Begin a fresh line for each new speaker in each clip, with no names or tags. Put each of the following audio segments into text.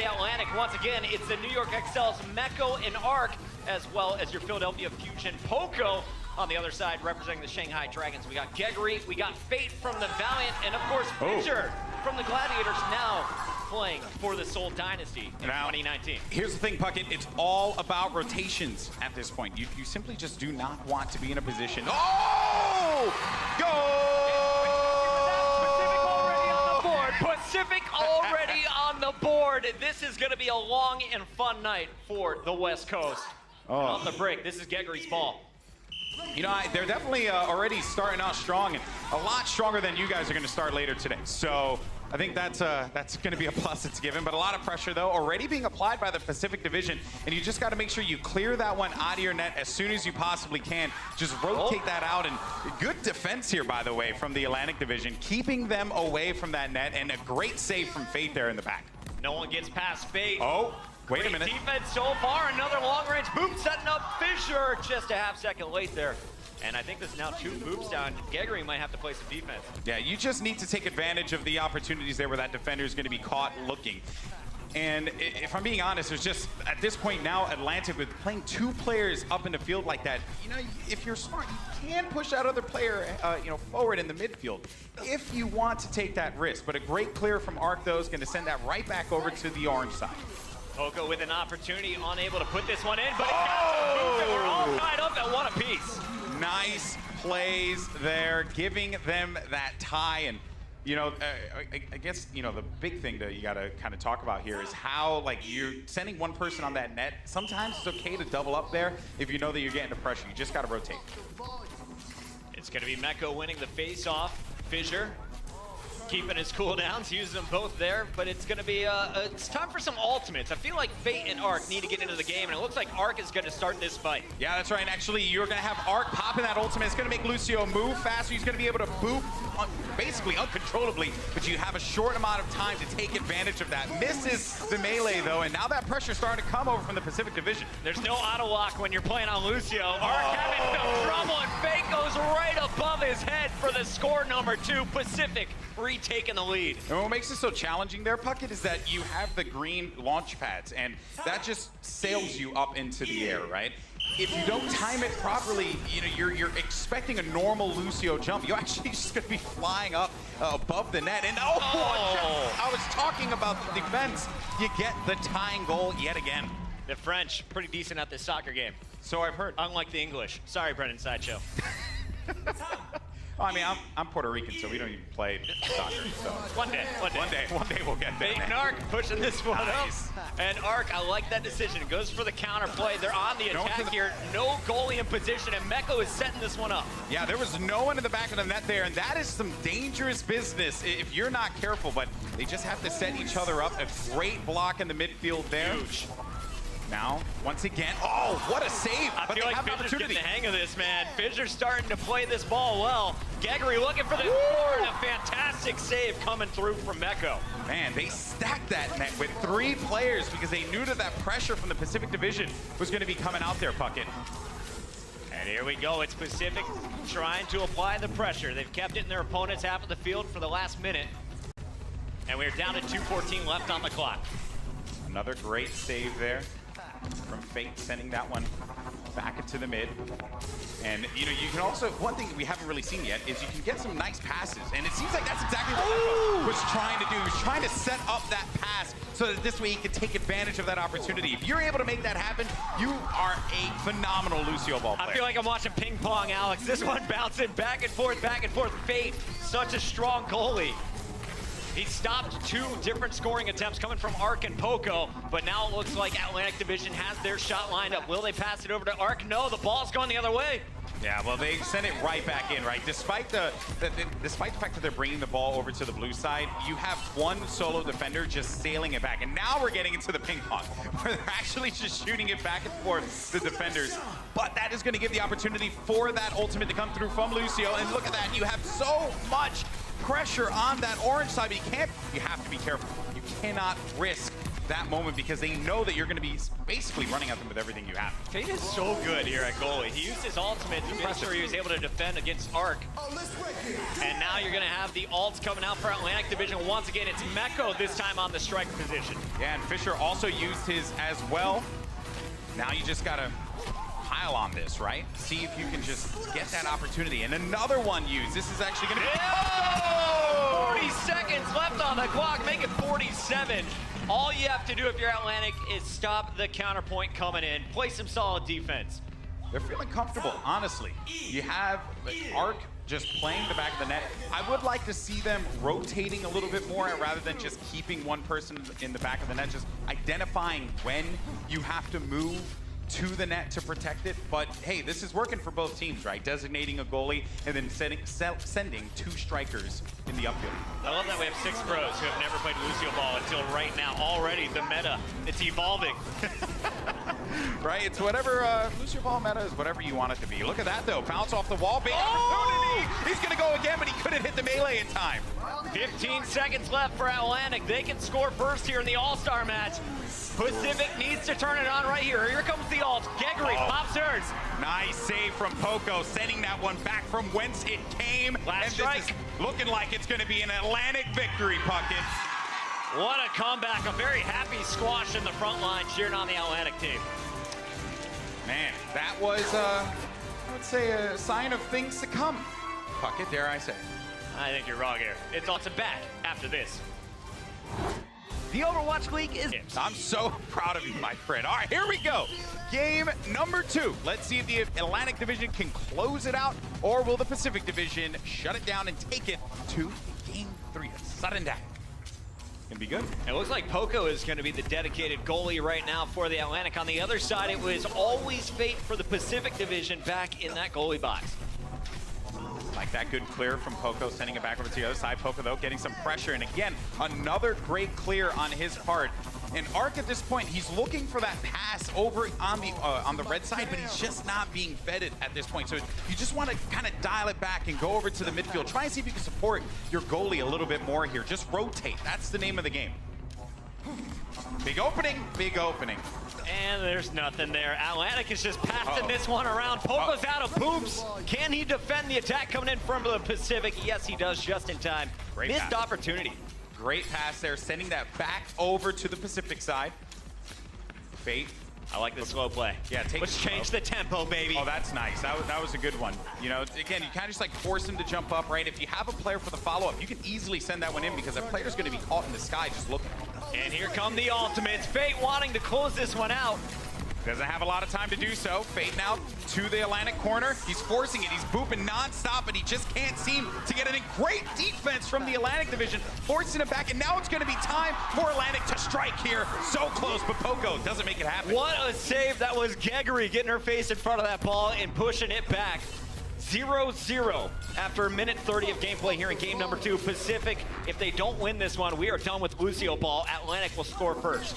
the Atlantic. Once again, it's the New York XL's Meko and Arc, as well as your Philadelphia Fusion Poco. On the other side, representing the Shanghai Dragons, we got Geggery, we got Fate from the Valiant, and of course, Fisher from the Gladiators, now playing for the Seoul Dynasty in 2019.
Here's the thing, Puckett, it's all about rotations at this point. You simply just do not want to be in a position. Oh! Go!
Pacific already on the board. This is going to be a long and fun night for the West Coast. On the break, this is Geggery's ball.
You know, they're definitely already starting out strong, and a lot stronger than you guys are going to start later today. So I think that's going to be a plus it's given, but a lot of pressure, though, already being applied by the Pacific Division, and you just got to make sure you clear that one out of your net as soon as you possibly can. Just rotate that out, and good defense here, by the way, from the Atlantic Division, keeping them away from that net, and a great save from Fate there in the back.
No one gets past Fate.
Oh. Wait a minute.
Defense so far. Another long-range boop setting up Fisher just a half-second late there. And I think there's now 2 boops down. Geggery might have to play some defense.
Yeah, you just need to take advantage of the opportunities there where that defender is going to be caught looking. And if I'm being honest, there's just, at this point now, Atlantic, with playing 2 players up in the field like that, you know, if you're smart, you can push that other player, forward in the midfield if you want to take that risk. But a great clear from Arc, though, is going to send that right back over to the orange side.
Poco with an opportunity, unable to put this one in, but we're all tied up at 1 apiece.
Nice plays there, giving them that tie. And, you know, I guess, you know, the big thing that you got to kind of talk about here is how, like, you're sending one person on that net. Sometimes it's okay to double up there if you know that you're getting the pressure. You just got to rotate.
It's going to be Meko winning the face-off. Fisher keeping his cooldowns, using them both there, but it's going to be, it's time for some ultimates. I feel like Fate and Arc need to get into the game, and it looks like Arc is going to start this fight.
Yeah, that's right, and actually, you're going to have Arc popping that ultimate. It's going to make Lucio move faster. He's going to be able to boop basically uncontrollably, but you have a short amount of time to take advantage of that. Misses the melee, though, and now that pressure's starting to come over from the Pacific Division.
There's no auto-lock when you're playing on Lucio. Arc having some trouble, and Fate goes right above his head for the score number 2. Pacific retaking the lead.
And what makes it so challenging there, Puckett, is that you have the green launch pads, and that just sails you up into the air, right? If you don't time it properly, you know, you're expecting a normal Lucio jump. You're actually just going to be flying up above the net. And I was talking about the defense. You get the tying goal yet again.
The French, pretty decent at this soccer game.
So I've heard.
Unlike the English. Sorry, Brendan Sideshow.
I mean, I'm Puerto Rican, so we don't even play soccer. So
One day
we'll get there.
Fate and Arc pushing this one up. And Arc, I like that decision. Goes for the counter play. They're on the attack here. No goalie in position, and Meko is setting this one up.
Yeah, there was no one in the back of the net there, and that is some dangerous business if you're not careful. But they just have to set each other up. A great block in the midfield there.
Huge.
Now, once again, what a save!
I feel like Fisher's getting the hang of this, man. Fisher's starting to play this ball well. Geggery looking for the score, and a fantastic save coming through from Meko.
Man, they stacked that net with 3 players because they knew that pressure from the Pacific Division was going to be coming out there, Puckett.
And here we go. It's Pacific trying to apply the pressure. They've kept it in their opponent's half of the field for the last minute. And we're down to 2:14 left on the clock.
Another great save there from Fate, sending that one back into the mid. And, you know, you can also, one thing we haven't really seen yet is you can get some nice passes. And it seems like that's exactly what Meko was trying to do. He was trying to set up that pass so that this way he could take advantage of that opportunity. If you're able to make that happen, you are a phenomenal Lucio ball player.
I feel like I'm watching ping pong, Alex. This one bouncing back and forth, back and forth. Fate, such a strong goalie. He stopped 2 different scoring attempts coming from Arc and Poco, but now it looks like Atlantic Division has their shot lined up. Will they pass it over to Arc? No, the ball's going the other way.
Yeah, well, they sent it right back in, right? Despite the fact that they're bringing the ball over to the blue side, you have one solo defender just sailing it back. And now we're getting into the ping pong, where they're actually just shooting it back and forth, the defenders. But that is going to give the opportunity for that ultimate to come through from Lucio. And look at that, you have so much pressure on that orange side, but you have to be careful. You cannot risk that moment because they know that you're going to be basically running at them with everything you have.
Fate is so good here at goalie. He used his ultimate to make sure he was able to defend against Arc. And now you're going to have the ults coming out for Atlantic Division. Once again, it's Meko this time on the strike position.
Yeah, and Fisher also used his as well. Now you just got to pile on this, right? See if you can just get that opportunity. And another one used. This is actually going to be...
Oh! 40 seconds left on the clock. Make it 47. All you have to do if you're Atlantic is stop the counterpoint coming in. Play some solid defense.
They're feeling comfortable, honestly. You have Arc just playing the back of the net. I would like to see them rotating a little bit more rather than just keeping one person in the back of the net, just identifying when you have to move to the net to protect it. But hey, this is working for both teams, right? Designating a goalie and then sending 2 strikers in the upfield.
I love that we have 6 pros who have never played Luciu볼 until right now. Already the meta, it's evolving.
Right, it's whatever, Luciuból meta is whatever you want it to be. Look at that though, bounce off the wall, big opportunity! He's gonna go again, but he couldn't hit the melee in time.
15 seconds left for Atlantic. They can score first here in the All-Star match. Pacific needs to turn it on right here. Here comes the ult. Geggery pops hers.
Nice save from Poco, sending that one back from whence it came.
Last strike.
This is looking like it's going to be an Atlantic victory, Puckett.
What a comeback. A very happy squash in the front line cheering on the Atlantic team.
Man, that was, I would say, a sign of things to come. Puckett, dare I say.
I think you're wrong here. It's back after this. The Overwatch League is...
I'm so proud of you, my friend. All right, here we go. Game number 2. Let's see if the Atlantic Division can close it out, or will the Pacific Division shut it down and take it to Game 3. A sudden death. Gonna be good.
It looks like Poco is going to be the dedicated goalie right now for the Atlantic. On the other side, it was always fate for the Pacific Division back in that goalie box.
Like that good clear from Poco, sending it back over to the other side. Poco, though, getting some pressure. And again, another great clear on his part. And Arc at this point, he's looking for that pass over on the red side, but he's just not being fed it at this point. So you just want to kind of dial it back and go over to the midfield. Try and see if you can support your goalie a little bit more here. Just rotate. That's the name of the game. Big opening, big opening.
And there's nothing there. Atlantic is just passing this one around. Poco's out of poops. Can he defend the attack coming in from the Pacific? Yes, he does just in time.
Great
Missed
pass.
Opportunity.
Great pass there, sending that back over to the Pacific side. Fate.
I like the slow play.
Yeah,
Let's change the tempo, baby.
Oh, that's nice. That was a good one. You know, again, you kind of just like force him to jump up, right? If you have a player for the follow-up, you can easily send that one in because that player's going to be caught in the sky just looking.
And here come the ultimates. Fate wanting to close this one out.
Doesn't have a lot of time to do so. Fate now to the Atlantic corner. He's forcing it. He's booping nonstop, and he just can't seem to get any great defense from the Atlantic Division, forcing it back, and now it's going to be time for Atlantic to strike here. So close, but Poco doesn't make it happen.
What a save. That was Geggery getting her face in front of that ball and pushing it back. 0-0 after a minute 30 of gameplay here in game number 2. Pacific, if they don't win this one, we are done with Luciuból. Atlantic will score first.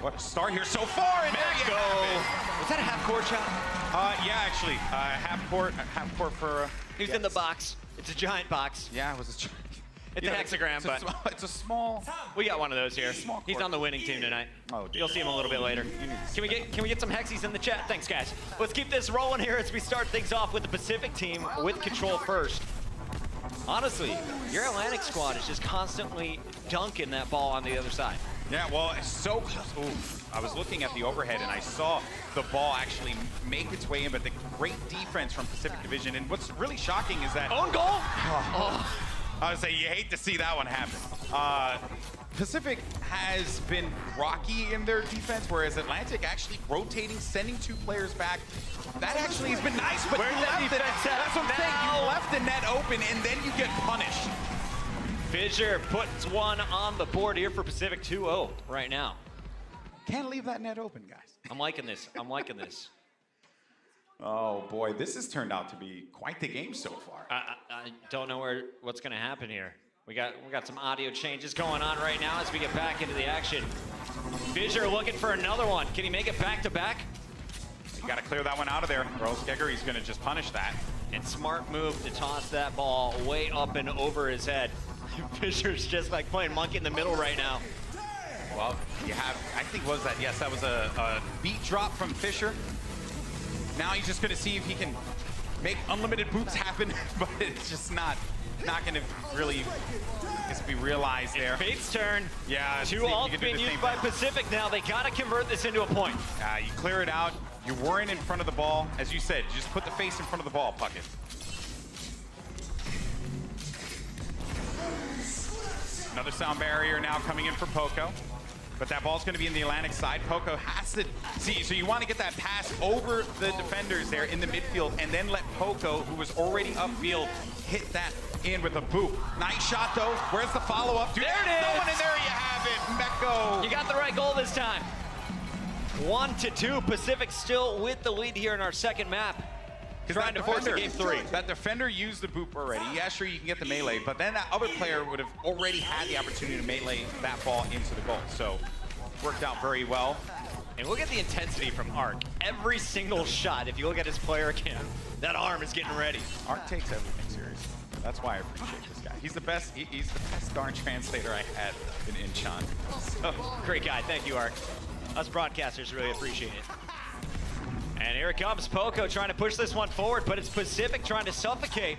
What a start here so far, and there you have it.
Was that a half-court shot?
Yeah, actually, half court for...
He's in the box. It's a giant box.
Yeah, it was
It's a hexagram, but...
It's a small...
We got one of those here.
Small
He's
court.
on the winning team tonight.
Oh, dear.
You'll see him a little bit later. Can we get some hexies in the chat? Thanks, guys. Let's keep this rolling here as we start things off with the Pacific team with control first. Honestly, your Atlantic squad is just constantly dunking that ball on the other side.
Yeah, well, it's so close. Oof. I was looking at the overhead, and I saw the ball actually make its way in, but the great defense from Pacific Division. And what's really shocking is that...
Own goal?
I would say you hate to see that one happen. Pacific has been rocky in their defense, whereas Atlantic actually rotating, sending 2 players back. That actually has been nice, but
Where's that defense at?
that's what I'm saying. You left the net open, and then you get punished.
Fisher puts one on the board here for Pacific 2-0 right now.
Can't leave that net open, guys.
I'm liking this. I'm liking this.
Oh boy, this has turned out to be quite the game so far.
I don't know what's going to happen here. We got some audio changes going on right now as we get back into the action. Fisher looking for another one. Can he make it back to back?
You got to clear that one out of there, or else Geggery's going to just punish that.
And smart move to toss that ball way up and over his head. Fisher's just like playing monkey in the middle right now.
Well, you have, I think, was that, yes, that was a beat drop from Fisher. Now he's just going to see if he can make unlimited boots happen, but it's just not going to really be realized there.
Fate's turn.
Yeah.
Two ults being used by Pacific now. They got to convert this into a point.
You clear it out. You weren't in front of the ball. As you said, you just put the face in front of the ball, Puckett. Another sound barrier now coming in for Poco. But that ball's going to be in the Atlantic side. Poco has to see, so you want to get that pass over the defenders there in the midfield and then let Poco, who was already upfield, hit that in with a boop. Nice shot, though. Where's the follow-up?
There it is.
No one in there, you have it. Mecco.
You got the right goal this time. 1-2. Pacific still with the lead here in our second map. Trying to force a game 3.
That defender used the boop already. Yeah, sure, you can get the melee, but then that other player would have already had the opportunity to melee that ball into the goal. So, worked out very well.
And look at the intensity from Ark. Every single shot, if you look at his player cam, that arm is getting ready.
Ark takes everything seriously. That's why I appreciate this guy. He's the best. He's the best darn translator I had in Incheon. So,
great guy. Thank you, Ark. Us broadcasters really appreciate it. And here it comes, Poco trying to push this one forward, but it's Pacific trying to suffocate.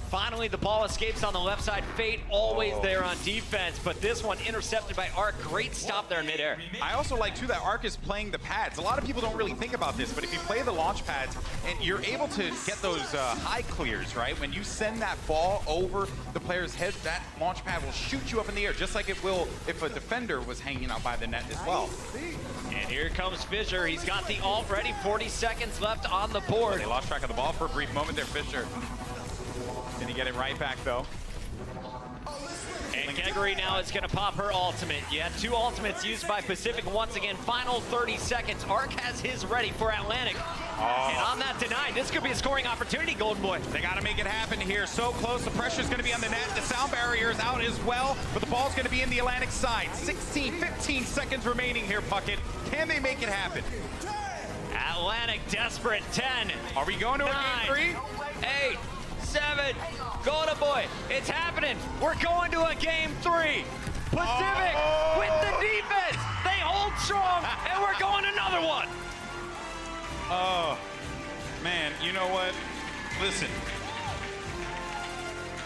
Finally, the ball escapes on the left side. Fate always there on defense, but this one intercepted by Ark. Great stop there in midair.
I also like, too, that Ark is playing the pads. A lot of people don't really think about this, but if you play the launch pads, and you're able to get those high clears, right? When you send that ball over the player's head, that launch pad will shoot you up in the air, just like it will if a defender was hanging out by the net as well.
And here comes Fisher. He's got the ult ready. 40 seconds left on the board.
They lost track of the ball for a brief moment there, Fisher. Did he get it right back, though?
And Gregory now is going to pop her ultimate. You had 2 ultimates used by Pacific once again. Final 30 seconds. Ark has his ready for Atlantic. And on that denied, this could be a scoring opportunity, Golden Boy.
They got to make it happen here. So close. The pressure's going to be on the net. The sound barrier is out as well, but the ball's going to be in the Atlantic side. 15 seconds remaining here, Puckett. Can they make it happen?
Atlantic desperate. 10.
Are we going to
9,
a game 3?
8, 7. Golden Boy, it's happening. We're going to a game 3. Pacific with the defense. They hold strong, and we're going another one.
Oh, man, you know what? Listen,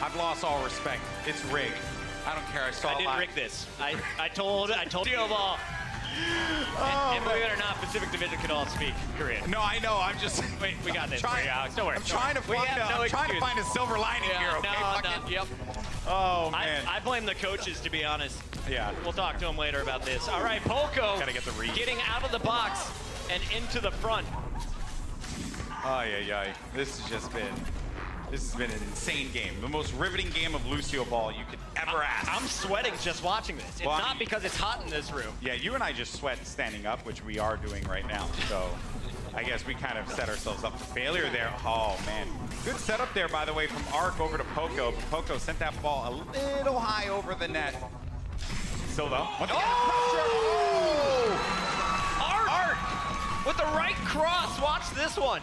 I've lost all respect. It's rigged. I don't care.
I didn't rig this. I told you all. And believe it or not, Pacific Division can all speak Korean.
No, I know. I'm just.
Wait, we got this. Don't worry.
I'm trying to find a silver lining here. Okay,
Yep.
Oh man.
I blame the coaches, to be honest.
Yeah.
We'll talk to them later about this. All right, Poco.
Gotta get the read.
Getting out of the box and into the front.
This has been an insane game. The most riveting game of Luciu볼 you could ever ask.
I'm sweating just watching this. It's not because it's hot in this room.
Yeah, you and I just sweat standing up, which we are doing right now. So I guess we kind of set ourselves up for failure there. Oh, man. Good setup there, by the way, from Ark over to Poco. Poco sent that ball a little high over the net. Still, though.
Ark with the right cross. Watch this one.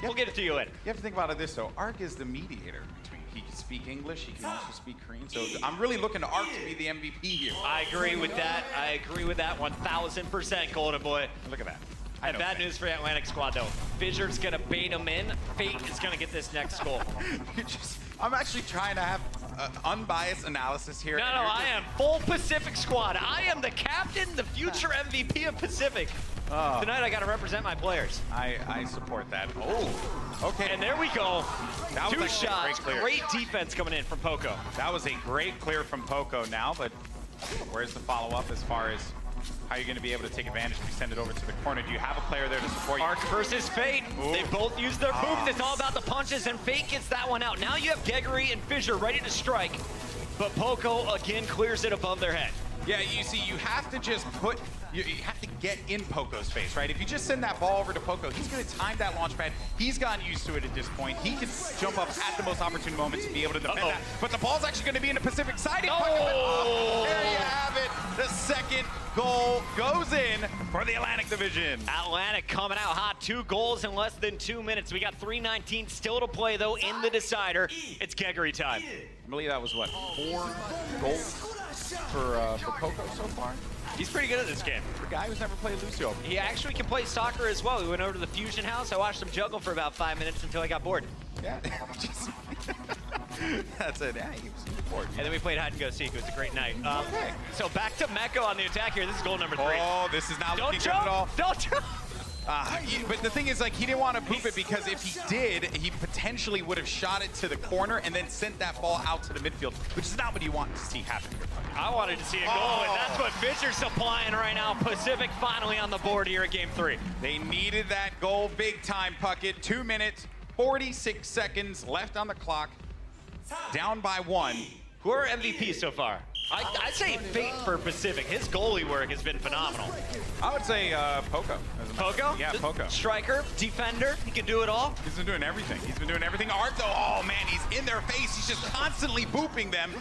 We'll get it to you later.
You have to think about it this, though. Ark is the mediator between. He can speak English. He can also speak Korean. So I'm really looking to Ark to be the MVP here.
I agree with that. 1,000%, Golden Boy.
Look at that.
And bad news for the Atlantic squad, though. Fisher's going to bait him in. Fate is going to get this next goal.
I'm actually trying to have unbiased analysis here.
No, I am full Pacific squad. I am the captain, the future MVP of Pacific. Tonight, I got to represent my players.
I support that. Oh, okay.
And there we go.
That was
2 shots.
Great,
great defense coming in from Poco.
That was a great clear from Poco now, but where's the follow-up as far as how you're going to be able to take advantage if you send it over to the corner? Do you have a player there to support you?
Ark versus Fate.
Ooh.
They both use their boots. It's all about the punches, and Fate gets that one out. Now you have Gregory and Fisher ready to strike, but Poco again clears it above their head.
Yeah, you see, you have to just you have to get in Poco's face, right? If you just send that ball over to Poco, he's going to time that launch pad. He's gotten used to it at this point. He can jump up at the most opportune moment to be able to defend that. But the ball's actually going to be in the Pacific side. Oh, there you have it. The second goal goes in for the Atlantic Division.
Atlantic coming out hot. 2 goals in less than 2 minutes. We got 3:19 still to play, though, in the decider. It's Gregory time.
I believe that was, what, 4 goals? for Poco so far?
He's pretty good at this game.
For a guy who's never played Lucio.
He actually can play soccer as well. We went over to the Fusion house. I watched him juggle for about 5 minutes until I got bored.
Yeah. That's it. Yeah, he was bored.
And then we played hide and go seek. It was a great night.
Okay.
So back to Mecco on the attack here. This is goal number 3.
Oh, this is not
Don't
looking good at all.
jump! Don't jump!
But the thing is, like, he didn't want to poop it because if he did, he potentially would have shot it to the corner and then sent that ball out to the midfield, which is not what you want to see happen here.
I wanted to see a goal, and that's what Fisher's supplying right now. Pacific finally on the board here at Game 3.
They needed that goal big time, Puckett. 2 minutes, 46 seconds left on the clock. Down by 1.
Who are MVP so far? I'd say Fate for Pacific. His goalie work has been phenomenal.
I would say Poco.
Poco?
Yeah, Poco.
Striker, defender, he can do it all.
He's been doing everything. He's been doing everything. Art, though, oh man, he's in their face. He's just constantly booping them.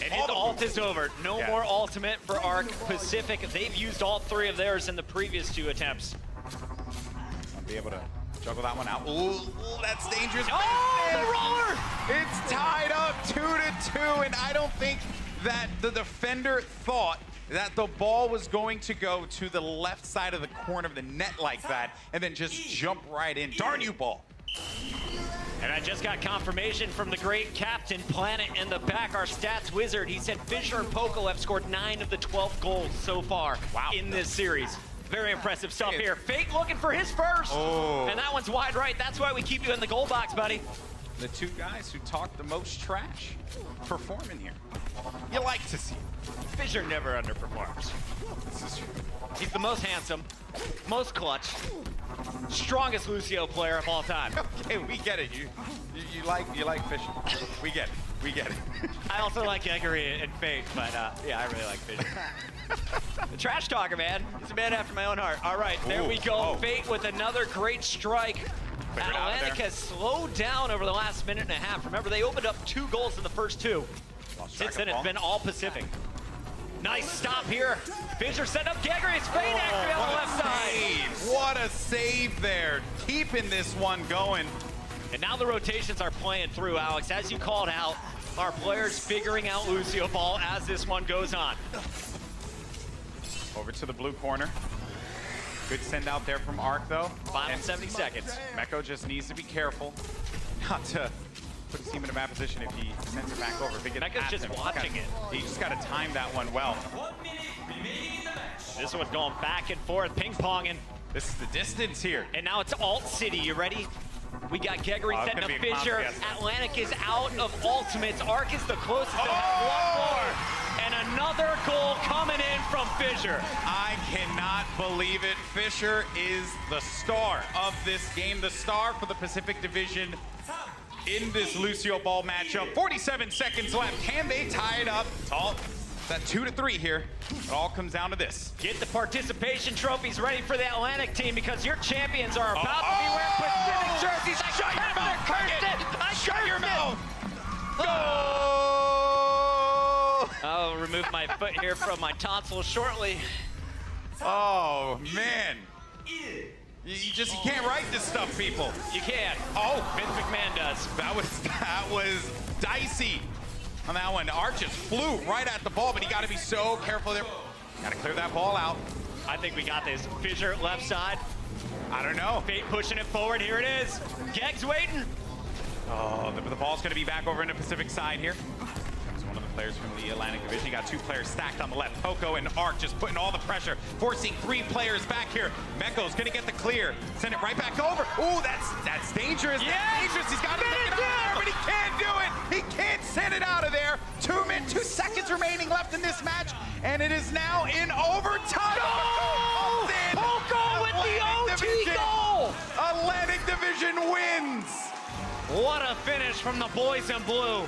And his ult is over. No more ultimate for Arc. Pacific, they've used all 3 of theirs in the previous 2 attempts.
I'll be able to juggle that one out. Ooh, that's dangerous.
Oh, the roller!
It's tied up 2-2, and I don't think that the defender thought that the ball was going to go to the left side of the corner of the net like that and then just jump right in. Darn you, ball.
And I just got confirmation from the great Captain Planet in the back, our stats wizard. He said Fisher and Poco have scored 9 of the 12 goals so far in this series. Very impressive stuff here. Fate looking for his first.
Oh.
And that one's wide right. That's why we keep you in the goal box, buddy.
The 2 guys who talk the most trash performing here. You like to see it.
Fisher never underperforms.
This is true.
He's the most handsome, most clutch, strongest Lucio player of all time.
Okay, we get it. You like Fisher. We get it. We get it.
I also like Eggery and Fate, but yeah, I really like Fisher. The trash talker, man. He's a man after my own heart. All right, there we go. Fate with another great strike. Atlantic has slowed down over the last minute and a half. Remember, they opened up 2 goals in the first 2. Since then, it's been all Pacific. Nice stop here. Fisher set up Geggery's Fate actually on the left side.
What a save there. Keeping this one going.
And now the rotations are playing through, Alex. As you called out, our players figuring out Lucio ball as this one goes on.
Over to the blue corner. Good send out there from Arc, though.
Final 70 seconds.
Mecco just needs to be careful not to put his team in a bad position if he sends it back over.
Mecco's just watching it.
He just got to time that one well.
This one's going back and forth, ping-ponging.
This is the distance here.
And now it's Alt City. You ready? We got Geggery setting up Fisher. Atlantic is out of ultimates. Arc is the closest. They'll have 1 more. And another goal coming in from Fisher.
I cannot believe it. Fisher is the star of this game, the star for the Pacific Division in this Lucio Ball matchup. 47 seconds left. Can they tie it up? It's all that 2-3 here. It all comes down to this.
Get the participation trophies ready for the Atlantic team because your champions are about to be wearing Pacific jerseys.
Shut your mouth! Shut your mouth!
Go! I'll remove my foot here from my tonsil shortly.
Oh, man. You can't write this stuff, people.
You can.
Oh,
Vince McMahon does.
That was dicey on that one. Art just flew right at the ball, but he got to be so careful there. Got to clear that ball out.
I think we got this. Fisher left side.
I don't know.
Fate pushing it forward. Here it is. Geg's waiting.
Oh, the ball's going to be back over in the Pacific side here. Comes one of the players from the Atlantic Division. You got 2 players stacked on the left. Poco and Arc just putting all the pressure, forcing 3 players back here. Mecco's going to get the clear. Send it right back over. Ooh, that's dangerous.
Yes!
That's dangerous. He's got to take it out of there, but he can't do it. He can't send it out of there. 2 seconds remaining left in this match, and it is now in overtime.
No! Poco with the OT goal!
Atlantic Division wins.
What a finish from the boys in blue.